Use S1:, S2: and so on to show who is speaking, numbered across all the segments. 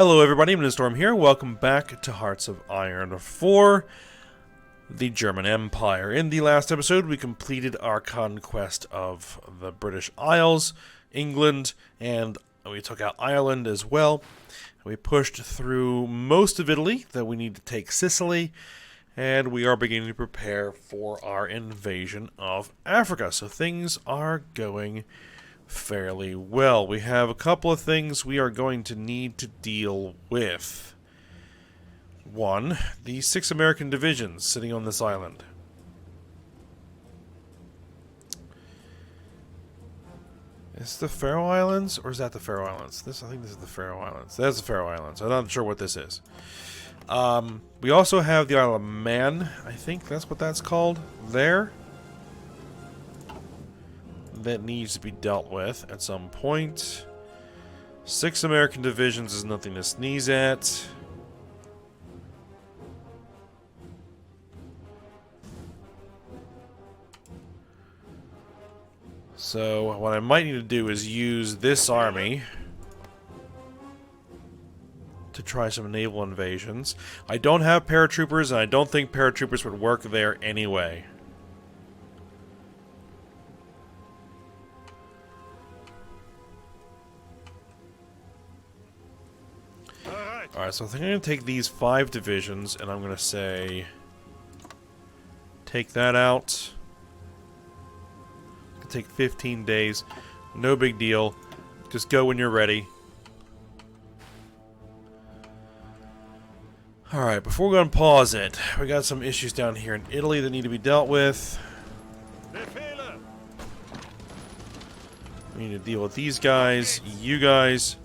S1: Hello everybody, Storm here. Welcome back to Hearts of Iron 4, the German Empire. In the last episode, we completed our conquest of the British Isles, England, and we took out Ireland as well. We pushed through most of Italy, though we need to take Sicily, and we are beginning to prepare for our invasion of Africa. So things are going fairly well. We have a couple of things we are going to need to deal with. One, the 6 American divisions sitting on this island. Is the Faroe Islands, or is that the Faroe Islands? I think this is the Faroe Islands. That's the Faroe Islands. I'm not sure what this is. We also have the Isle of Man. I think that's what that's called. There. That needs to be dealt with at some point. 6 American divisions is nothing to sneeze at. So what I might need to do is use this army to try some naval invasions. I don't have paratroopers, and I don't think paratroopers would work there anyway. Alright, so I think I'm going to take these 5 divisions, and I'm going to say, take that out. It'll take 15 days. No big deal. Just go when you're ready. Alright, before we go and pause it, we got some issues down here in Italy that need to be dealt with. We need to deal with these guys, you guys.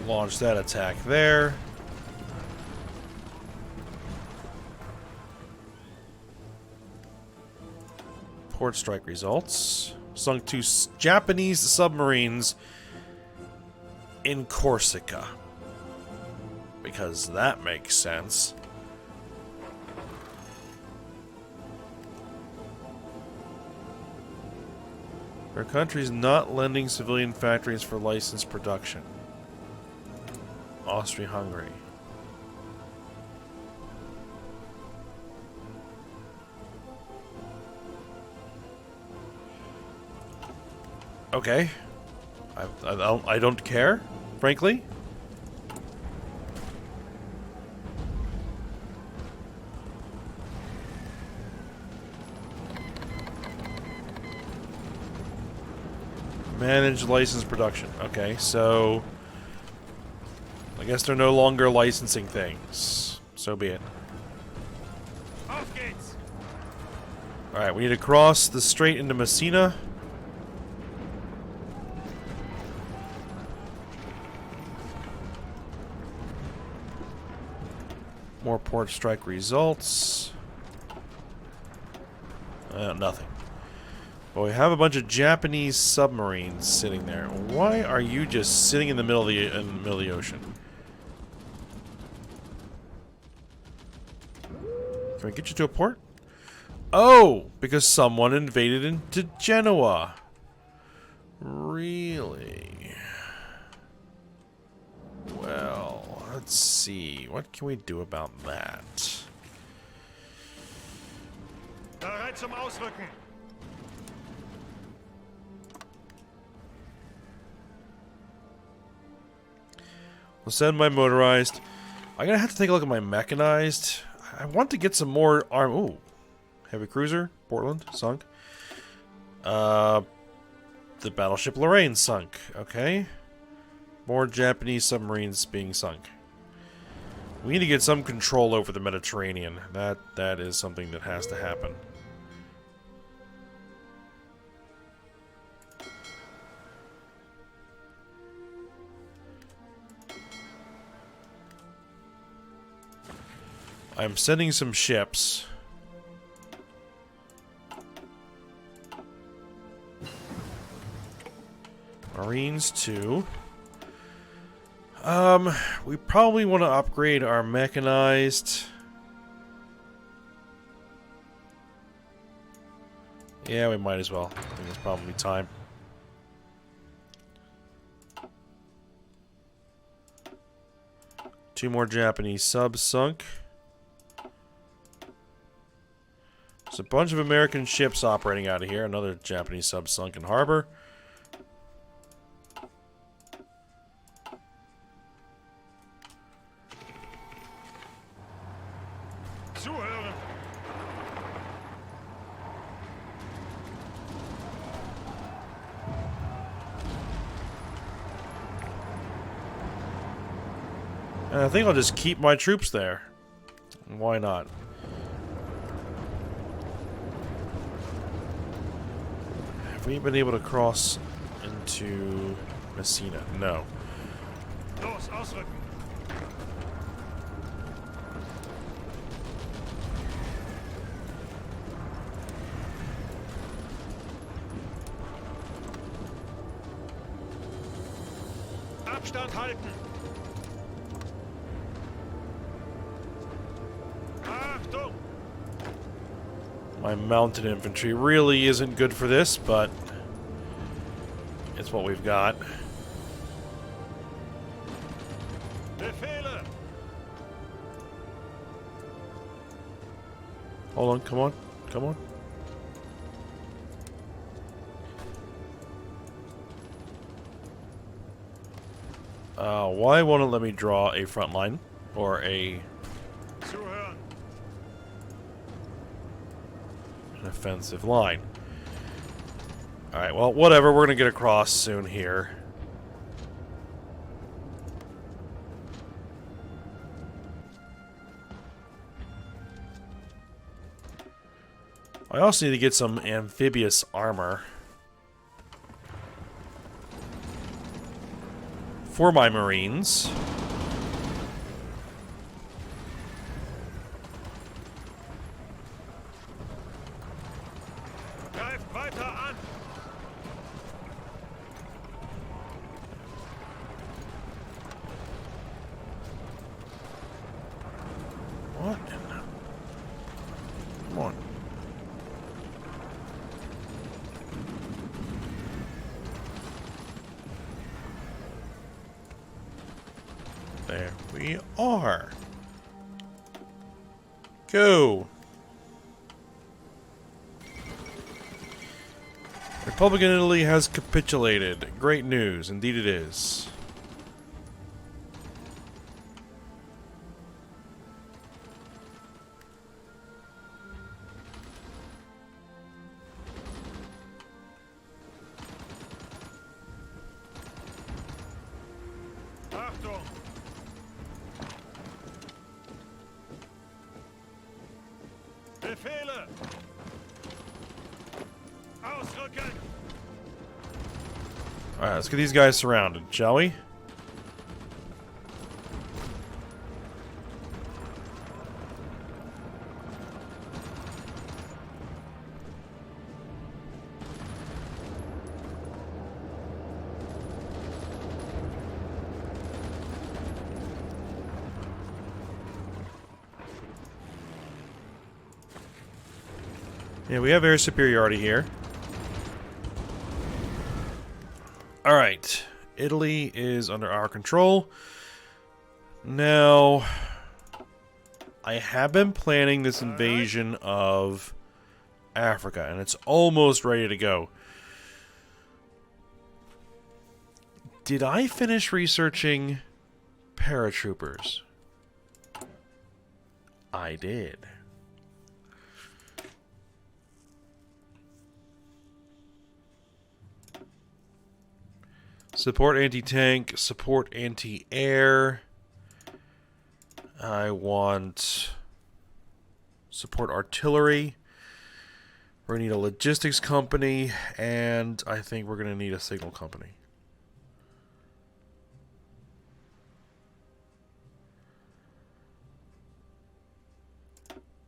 S1: Launch that attack there. Port strike results. Sunk 2 Japanese submarines in Corsica. Because that makes sense. Our country's not lending civilian factories for licensed production. Austria-Hungary. Okay. I don't care, frankly. Manage licensed production. Okay, so I guess they're no longer licensing things. So be it. Alright, we need to cross the strait into Messina. More port strike results. Nothing. But we have a bunch of Japanese submarines sitting there. Why are you just sitting in the middle of the ocean? Can we get you to a port? Oh! Because someone invaded into Genoa. Really? Well, let's see. What can we do about that?
S2: Bereit zum Ausrücken.
S1: We'll send my motorized. I'm gonna have to take a look at my mechanized. I want to get some more arm. Ooh, heavy cruiser, Portland sunk. The battleship Lorraine sunk. Okay, more Japanese submarines being sunk. We need to get some control over the Mediterranean. That is something that has to happen. I'm sending some ships. Marines too. We probably want to upgrade our mechanized. Yeah, we might as well. I think it's probably time. Two more Japanese subs sunk. There's a bunch of American ships operating out of here. Another Japanese sub sunk in harbor.
S2: Zuhören!
S1: And I think I'll just keep my troops there. Why not? Have we been able to cross into Messina? No.
S2: Los, ausrücken! Abstand halten! Achtung!
S1: My mounted infantry really isn't good for this, but it's what we've got.
S2: Befehle!
S1: Hold on, come on, come on. Why won't it let me draw a front line? Or an
S2: Zuhören!
S1: offensive line? Alright, well, whatever. We're gonna get across soon here. I also need to get some amphibious armor. For my Marines.
S2: Greift weiter an!
S1: What in the... Come on. There we are. Go. Republican Italy has capitulated. Great news. Indeed it is.
S2: Achtung! Befehle! Ausrücken!
S1: Alright, let's get these guys surrounded, shall we? Yeah, we have air superiority here. Alright. Italy is under our control. Now, I have been planning this invasion of Africa, and it's almost ready to go. Did I finish researching paratroopers? I did. Support anti-tank, support anti-air. I want support artillery. We're going to need a logistics company, and I think we're going to need a signal company.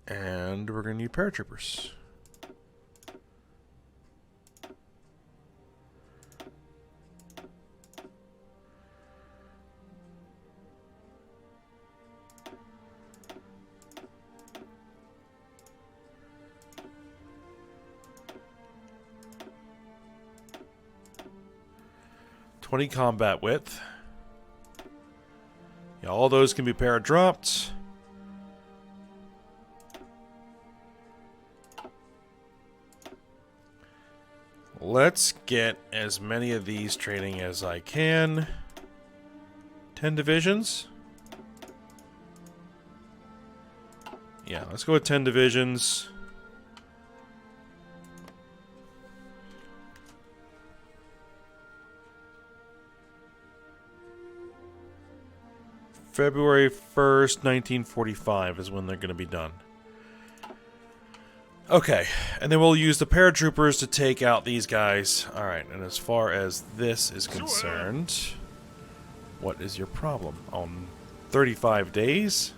S1: And we're going to need paratroopers. 20 combat width. Yeah, all those can be para-dropped. Let's get as many of these training as I can. 10 divisions? Yeah, let's go with 10 divisions. February 1st, 1945 is when they're going to be done. Okay, and then we'll use the paratroopers to take out these guys. Alright, and as far as this is concerned, what is your problem? On 35 days?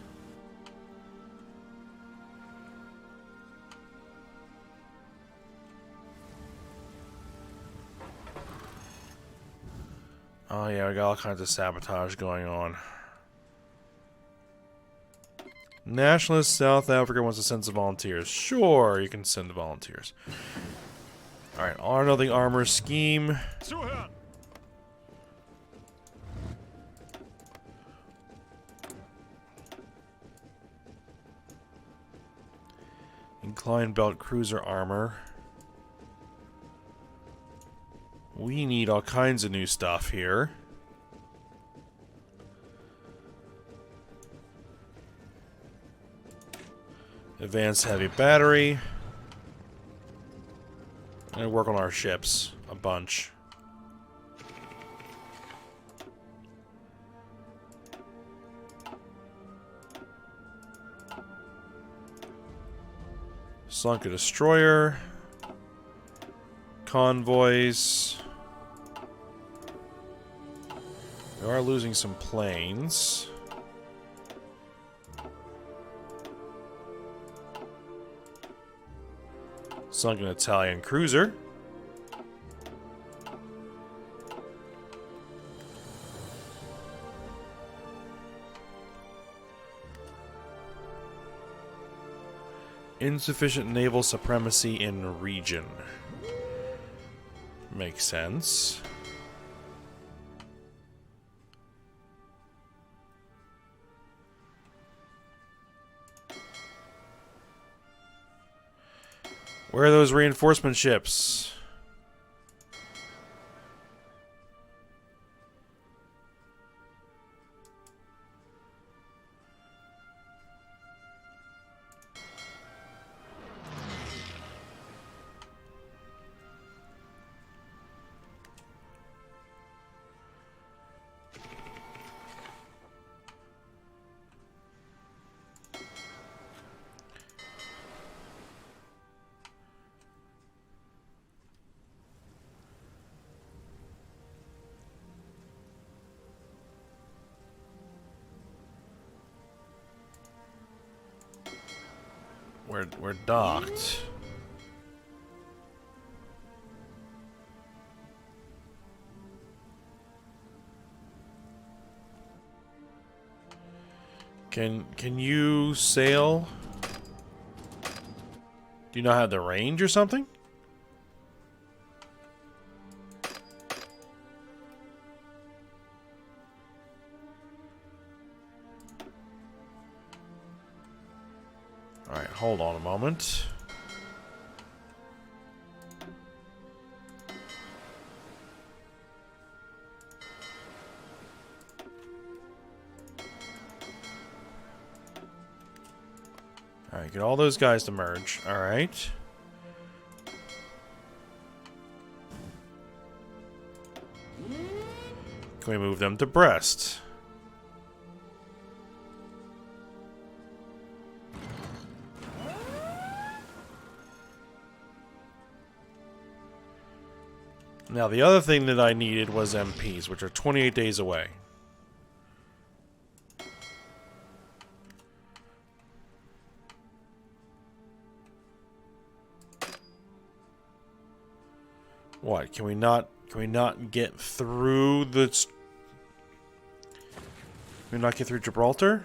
S1: Oh yeah, we got all kinds of sabotage going on. Nationalist South Africa wants to send some volunteers. Sure, you can send the volunteers. Alright, another armor scheme.
S2: Zuhören!
S1: Inclined belt cruiser armor. We need all kinds of new stuff here. Advanced heavy battery. And work on our ships a bunch. Sunk a destroyer. Convoys. We are losing some planes. Sunk an Italian cruiser. Insufficient naval supremacy in region. Makes sense. Where are those reinforcement ships? We're docked. Can you sail? Do you not have the range or something? Alright, hold on a moment. Alright, get all those guys to merge. Alright. Can we move them to Brest? Now, the other thing that I needed was MPs, which are 28 days away. What? Can we not get through the... Can we not get through Gibraltar?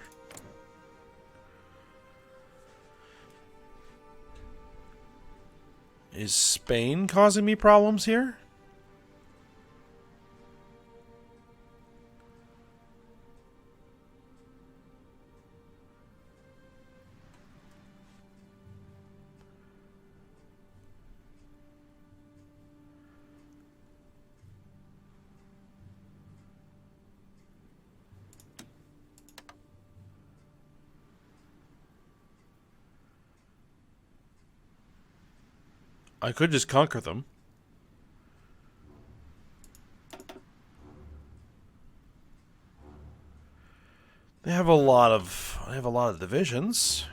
S1: Is Spain causing me problems here? I could just conquer them. They have a lot of divisions.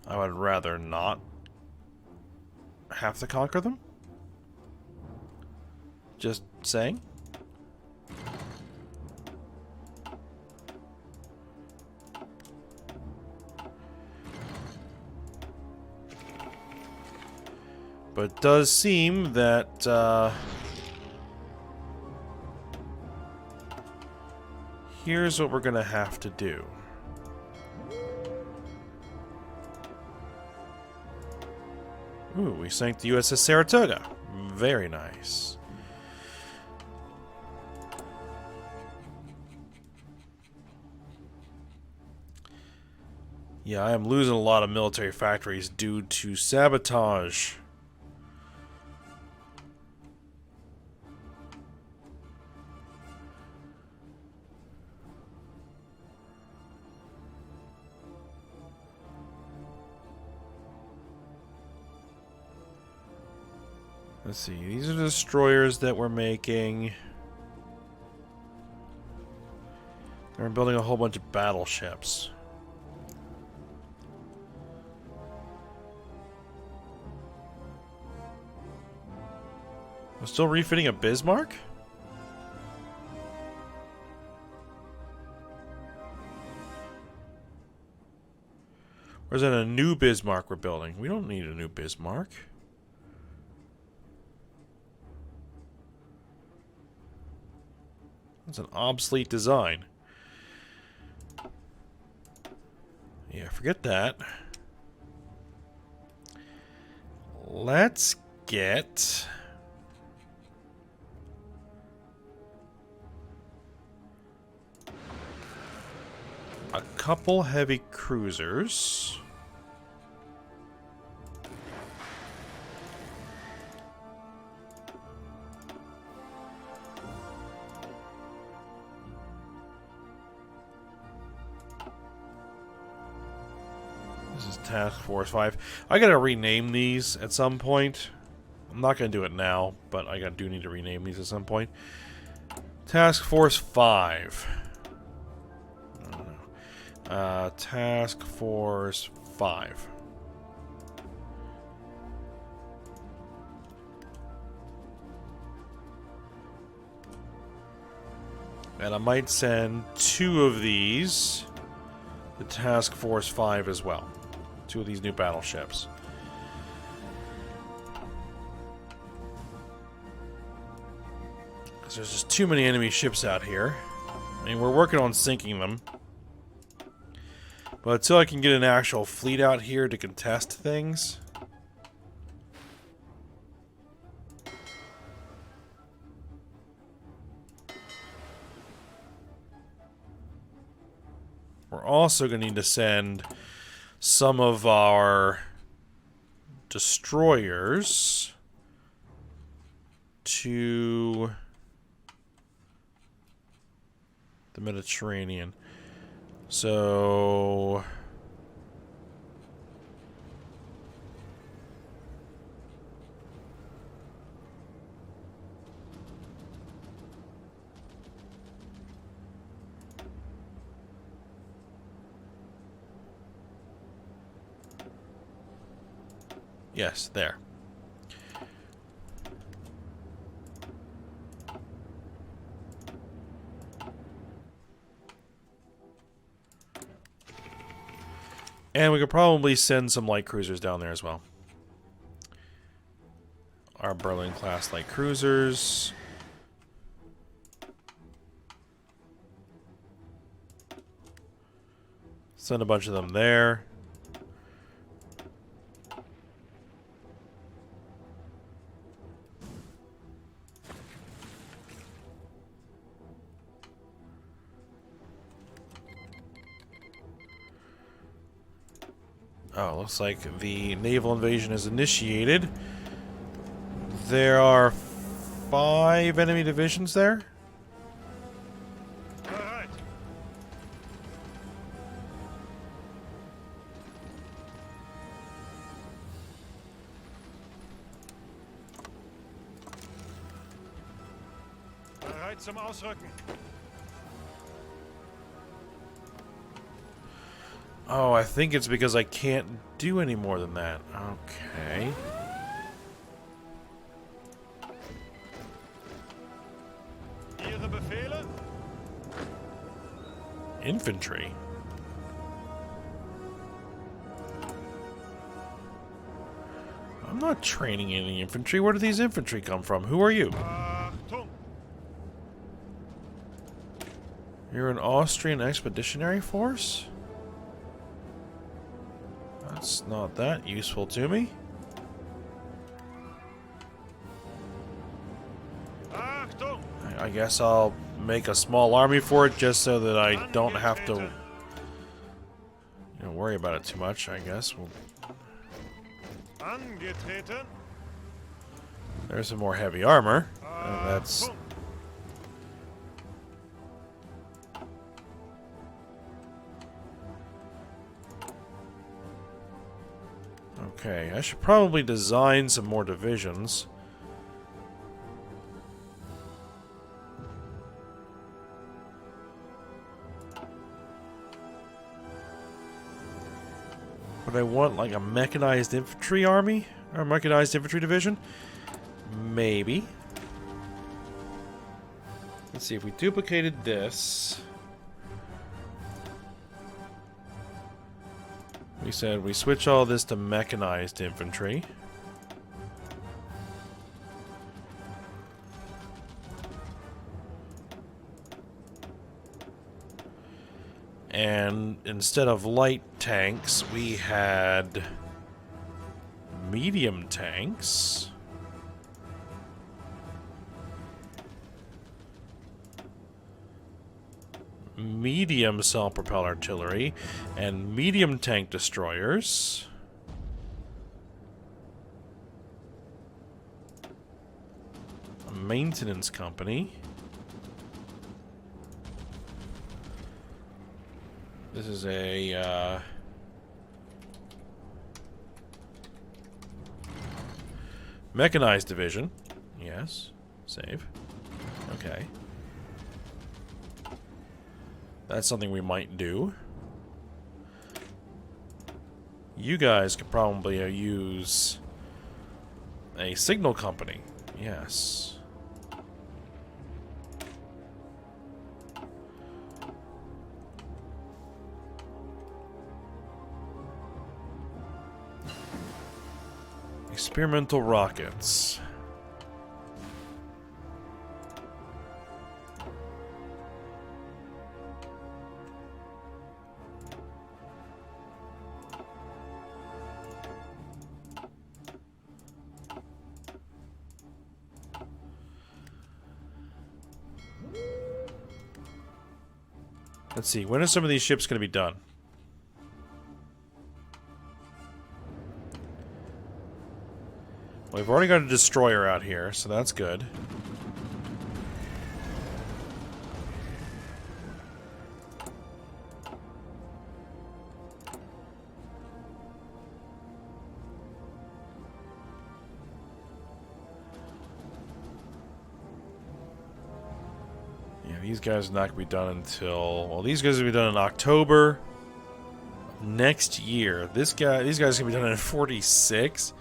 S1: I would rather not have to conquer them. Just saying. But it does seem that here's what we're gonna have to do. Ooh, we sank the USS Saratoga. Very nice. Yeah, I am losing a lot of military factories due to sabotage. Let's see, these are the destroyers that we're making. We're building a whole bunch of battleships. I'm still refitting a Bismarck? Or is that a new Bismarck we're building? We don't need a new Bismarck. It's an obsolete design. Yeah, forget that. Let's get a couple heavy cruisers. This is Task Force 5. I gotta rename these at some point. I'm not gonna do it now, but I do need to rename these at some point. Task Force 5. Task Force 5. And I might send 2 of these to Task Force 5 as well. 2 of these new battleships. Because there's just too many enemy ships out here. I mean, we're working on sinking them. But until I can get an actual fleet out here to contest things... We're also going to need to send some of our destroyers to the Mediterranean. So... Yes, there. And we could probably send some light cruisers down there as well. Our Berlin-class light cruisers. Send a bunch of them there. Oh, looks like the naval invasion is initiated. There are 5 enemy divisions there.
S2: Bereit. zum Ausrücken.
S1: Oh, I think it's because I can't do any more than that. Okay.
S2: Ihre Befehle?
S1: Infantry. I'm not training any infantry. Where do these infantry come from? Who are you?
S2: Achtung!
S1: You're an Austrian expeditionary force? That's not that useful to me.
S2: Achtung!
S1: I guess I'll make a small army for it just so that I don't have to worry about it too much, I guess.
S2: Angetreten.
S1: There's some more heavy armor. That's...
S2: Achtung!
S1: Okay, I should probably design some more divisions. Would I want like a mechanized infantry army? Or a mechanized infantry division? Maybe. Let's see, if we duplicated this... We said we switch all this to mechanized infantry. And instead of light tanks, we had medium tanks. Medium self-propelled artillery and medium tank destroyers. A maintenance company. This is a mechanized division. Yes. Save. Okay. That's something we might do. You guys could probably use a signal company. Yes. Experimental rockets. Let's see, when are some of these ships going to be done? Well, we've already got a destroyer out here, so that's good. These guys are not going to be done until... Well, these guys will be done in October next year. These guys are going to be done in 46.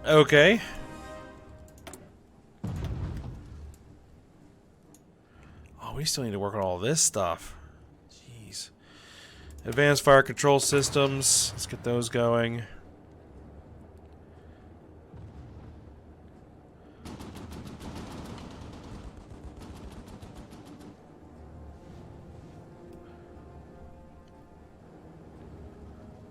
S1: Okay. Oh, we still need to work on all this stuff. Jeez. Advanced fire control systems. Let's get those going.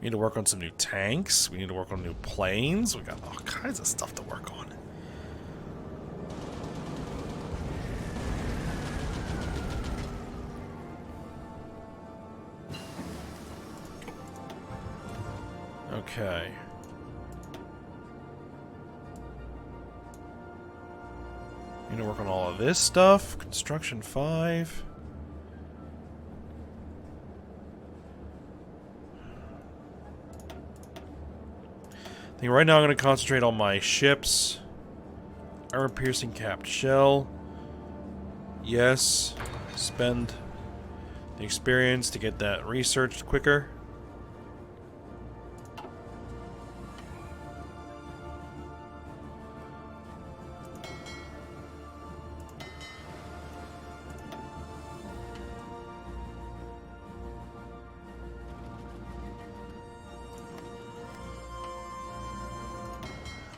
S1: We need to work on some new tanks. We need to work on new planes. We got all kinds of stuff to work on. Okay. We need to work on all of this stuff. Construction 5. I think right now I'm going to concentrate on my ships. Armor-piercing capped shell. Yes. Spend the experience to get that researched quicker.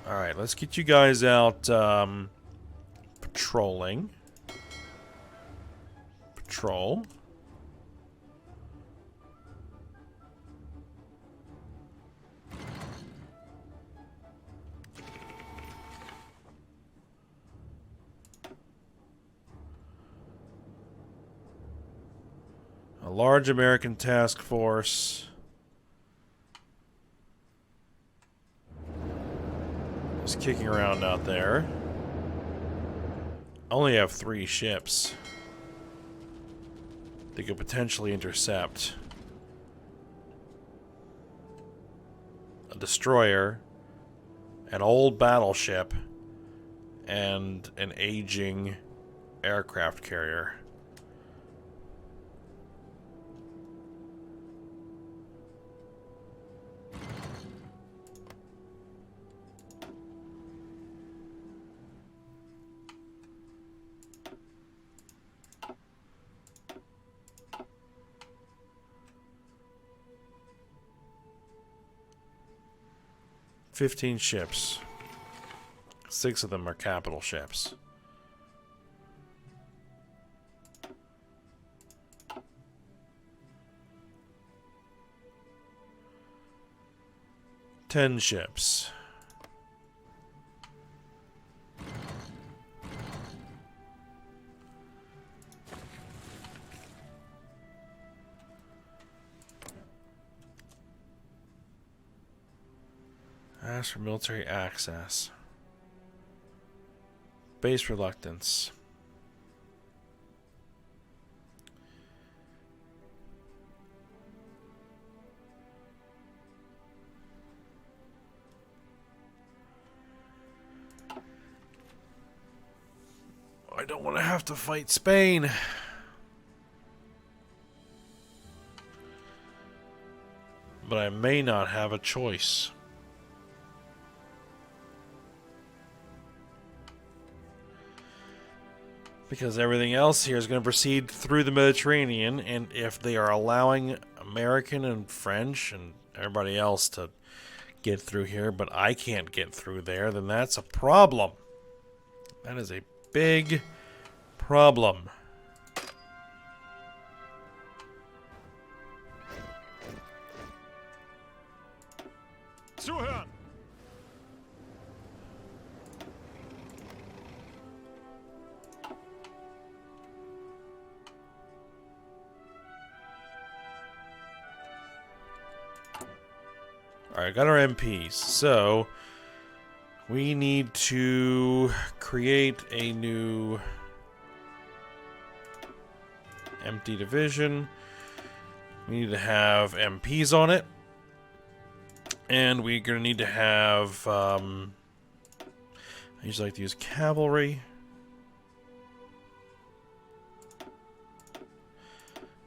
S1: Alright, let's get you guys out patrolling. Patrol. A large American task force is kicking around out there. Only have 3 ships. They could potentially intercept a destroyer, an old battleship, and an aging aircraft carrier. "15 ships. 6 of them are capital ships. "10 ships. Ask for military access. Base reluctance. I don't want to have to fight Spain. But I may not have a choice. Because everything else here is going to proceed through the Mediterranean, and if they are allowing American and French and everybody else to get through here, but I can't get through there, then that's a problem. That is a big problem.
S2: Zuhören!
S1: Alright, got our MPs. So, we need to create a new empty division. We need to have MPs on it. And we're going to need to have... I usually like to use cavalry.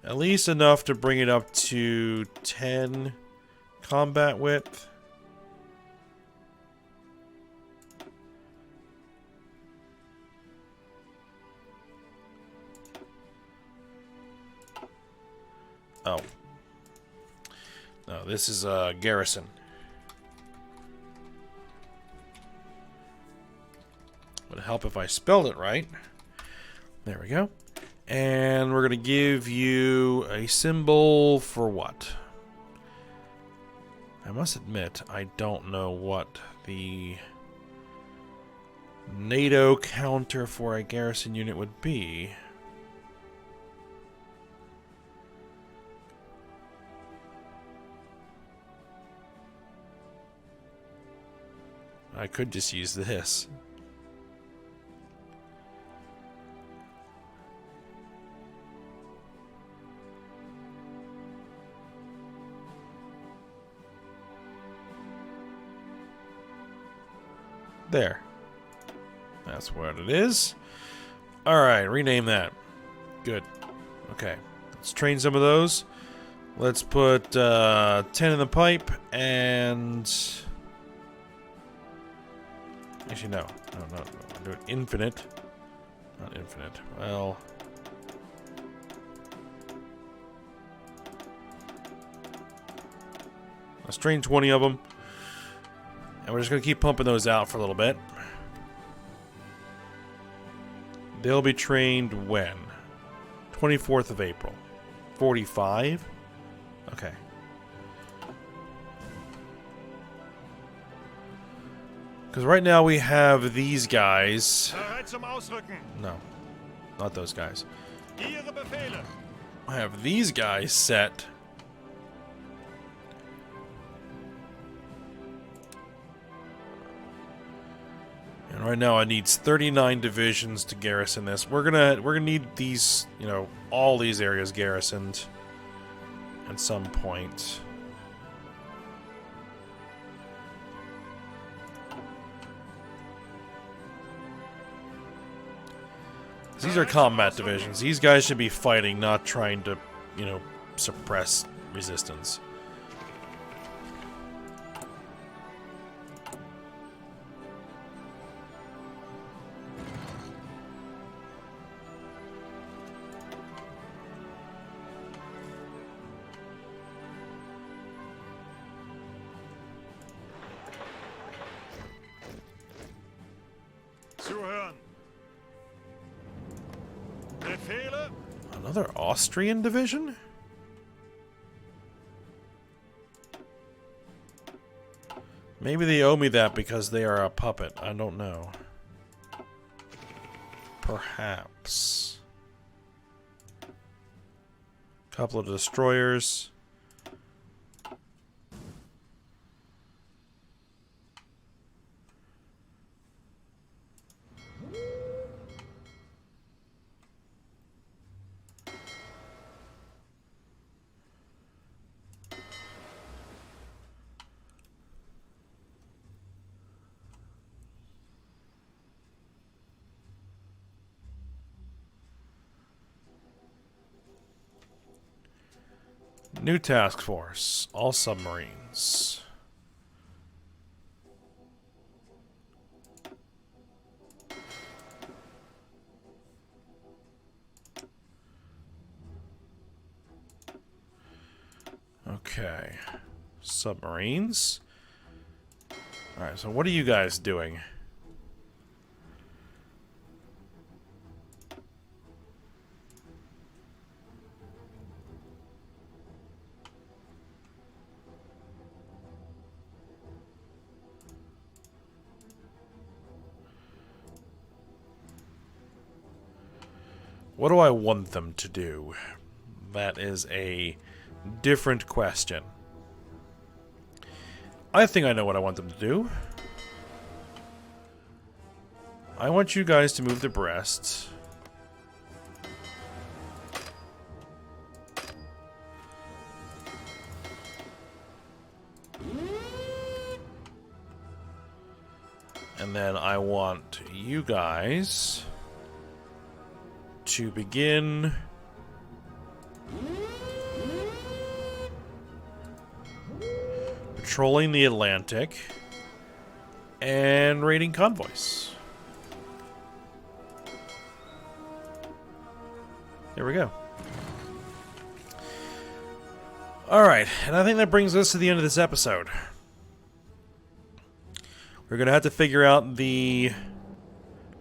S1: At least enough to bring it up to 10... combat width. Oh. No, this is a garrison. Would help if I spelled it right. There we go. And we're going to give you a symbol for what? I must admit, I don't know what the NATO counter for a garrison unit would be. I could just use this. There. That's what it is. Alright, rename that. Good. Okay. Let's train some of those. Let's put 10 in the pipe and... Actually, no. No. Do it infinite. Not infinite. Well... Let's train 20 of them. And we're just going to keep pumping those out for a little bit. They'll be trained when? 24th of April. 45? Okay. Because right now we have these guys.
S2: Bereit zum Ausrücken.
S1: No. Not those guys.
S2: Ihre Befehle.
S1: I have these guys set. And right now it needs 39 divisions to garrison this. We're gonna need these, you know, all these areas garrisoned at some point. These are combat divisions. These guys should be fighting, not trying to, you know, suppress resistance.
S2: Zuhören. Befehle.
S1: Another Austrian division? Maybe they owe me that because they are a puppet. I don't know. Perhaps. Couple of destroyers. New task force. All submarines. Okay. Submarines. Alright, so what are you guys doing? What do I want them to do? That is a different question. I think I know what I want them to do. I want you guys to move to Brest. And then I want you guys to begin patrolling the Atlantic and raiding convoys. There we go. Alright, and I think that brings us to the end of this episode. We're going to have to figure out the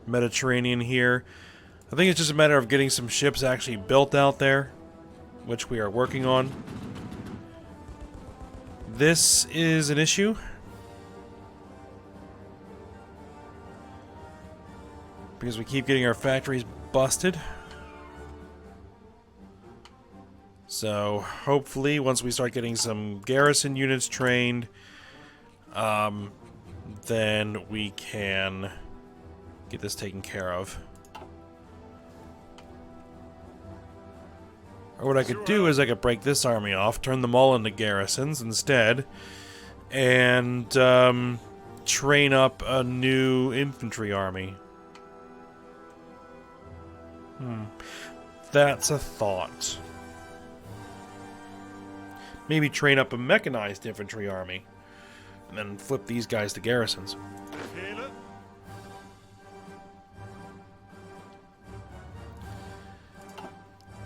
S1: Mediterranean here. I think it's just a matter of getting some ships actually built out there, which we are working on. This is an issue. Because we keep getting our factories busted. So, hopefully, once we start getting some garrison units trained, then we can get this taken care of. Or what I could do is I could break this army off, turn them all into garrisons instead, and train up a new infantry army. That's a thought. Maybe train up a mechanized infantry army. And then flip these guys to garrisons.
S2: Befehle?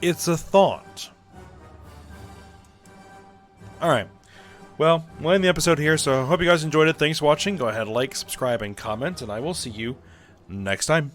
S1: It's a thought. Alright. Well, we'll end the episode here, so I hope you guys enjoyed it. Thanks for watching. Go ahead, like, subscribe, and comment, and I will see you next time.